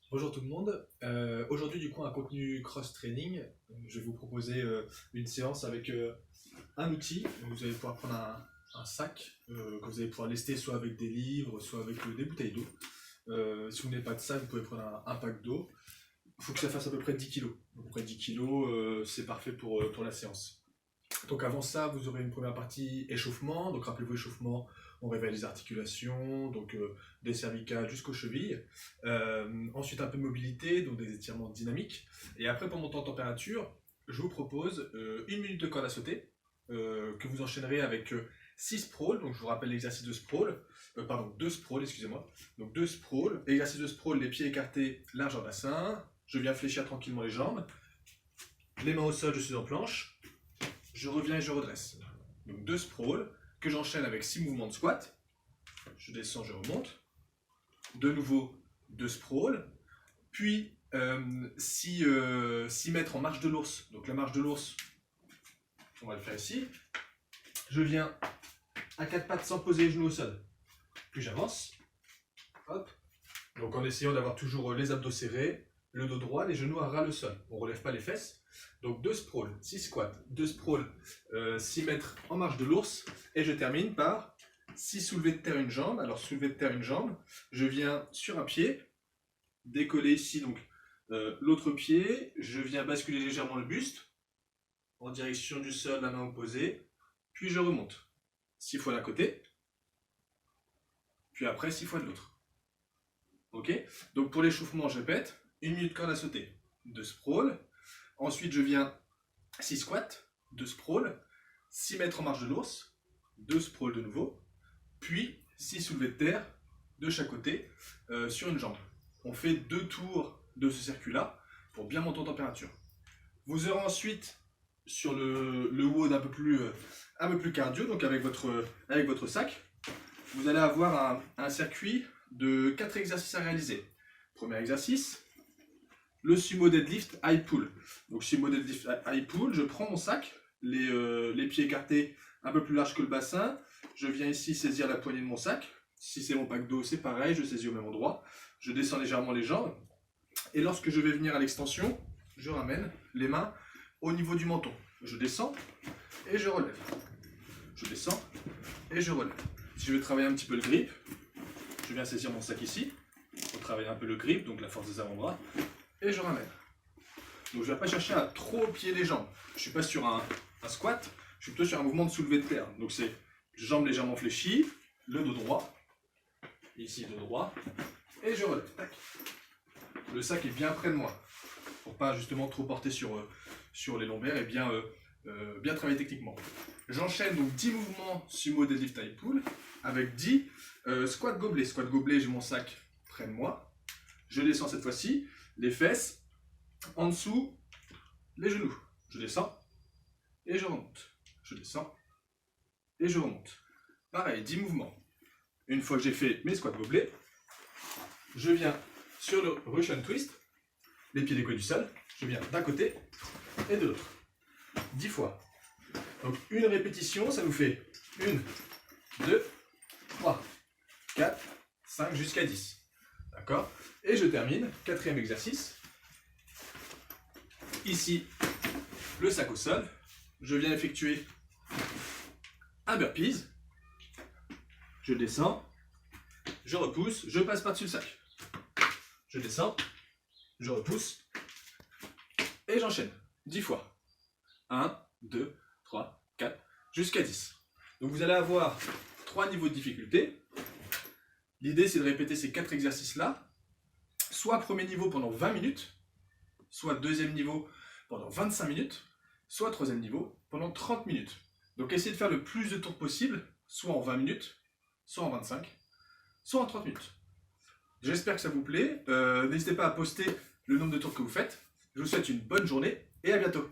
Bonjour tout le monde. Aujourd'hui, du coup, un contenu cross-training. Je vais vous proposer une séance avec un outil. Vous allez pouvoir prendre un sac que vous allez pouvoir lester soit avec des livres, soit avec des bouteilles d'eau. Si vous n'avez pas de sac, vous pouvez prendre un pack d'eau. Il faut que ça fasse à peu près 10 kg. À peu près 10 kg, c'est parfait pour la séance. Donc avant ça, vous aurez une première partie échauffement. Donc rappelez-vous, échauffement, on réveille les articulations, donc des cervicales jusqu'aux chevilles. Ensuite, un peu de mobilité, donc des étirements dynamiques. Et après, pour monter en température, je vous propose une minute de corde à sauter, que vous enchaînerez avec 6 sprawls. Donc je vous rappelle l'exercice de sprawl, pardon, 2 sprawls, excusez-moi. Donc 2 sprawls, exercice de sprawl, les pieds écartés, largeur bassin. Je viens fléchir tranquillement les jambes. Les mains au sol, je suis en planche. Je reviens et je redresse. Donc 2 sprawls que j'enchaîne avec 6 mouvements de squat. Je descends, je remonte. De nouveau 2 sprawls. Puis 6 mètres en marche de l'ours. Donc la marche de l'ours, on va le faire ici. Je viens à 4 pattes sans poser les genoux au sol. Puis j'avance. Hop. Donc en essayant d'avoir toujours les abdos serrés, le dos droit, les genoux à ras le sol. On ne relève pas les fesses. Donc 2 sprawls, 6 squats, 2 sprawls, 6 mètres en marche de l'ours. Et je termine par 6 soulevés de terre une jambe. Alors soulevé de terre une jambe, je viens sur un pied, décoller ici donc l'autre pied. Je viens basculer légèrement le buste en direction du sol, la main opposée. Puis je remonte. 6 fois d'un côté. Puis après 6 fois de l'autre. Ok. Donc pour l'échauffement, je répète, 1 minute corde à sauter, 2 sprawls. Ensuite, je viens 6 squats, 2 sprawls, 6 mètres en marche de l'ours, 2 sprawls de nouveau, puis 6 soulevés de terre de chaque côté sur une jambe. On fait 2 tours de ce circuit-là pour bien monter en température. Vous aurez ensuite sur le WOD un peu plus cardio, donc avec votre sac, vous allez avoir un circuit de 4 exercices à réaliser. Premier exercice, le sumo deadlift high pull. Donc sumo deadlift high pull, je prends mon sac, les pieds écartés un peu plus large que le bassin. Je viens ici saisir la poignée de mon sac. Si c'est mon pack d'eau, c'est pareil, je saisis au même endroit. Je descends légèrement les jambes. Et lorsque je vais venir à l'extension, je ramène les mains au niveau du menton. Je descends et je relève. Je descends et je relève. Si je vais travailler un petit peu le grip, je viens saisir mon sac ici pour travailler un peu le grip, donc la force des avant-bras. Et je ramène. Donc je ne vais pas chercher à trop plier les jambes. Je ne suis pas sur un squat, je suis plutôt sur un mouvement de soulevé de terre. Donc c'est jambes légèrement fléchies, le dos droit, ici dos droit, et je relève. Tac. Le sac est bien près de moi, pour pas justement trop porter sur les lombaires et bien travailler techniquement. J'enchaîne donc 10 mouvements sumo deadlift high pull avec 10 squat gobelet. Squat gobelet, j'ai mon sac près de moi. Je descends cette fois-ci. Les fesses, en dessous, les genoux. Je descends et je remonte. Je descends et je remonte. Pareil, 10 mouvements. Une fois que j'ai fait mes squats gobelets, je viens sur le Russian twist, les pieds décollés du sol. Je viens d'un côté et de l'autre. 10 fois. Donc une répétition, ça nous fait 1, 2, 3, 4, 5 jusqu'à 10. D'accord? Et je termine, 4e exercice. Ici, le sac au sol. Je viens effectuer un burpees. Je descends, je repousse, je passe par-dessus le sac. Je descends, je repousse et j'enchaîne 10 fois. 1, 2, 3, 4, jusqu'à 10. Donc vous allez avoir 3 niveaux de difficulté. L'idée, c'est de répéter ces 4 exercices-là, soit premier niveau pendant 20 minutes, soit deuxième niveau pendant 25 minutes, soit troisième niveau pendant 30 minutes. Donc essayez de faire le plus de tours possible, soit en 20 minutes, soit en 25, soit en 30 minutes. J'espère que ça vous plaît. N'hésitez pas à poster le nombre de tours que vous faites. Je vous souhaite une bonne journée et à bientôt.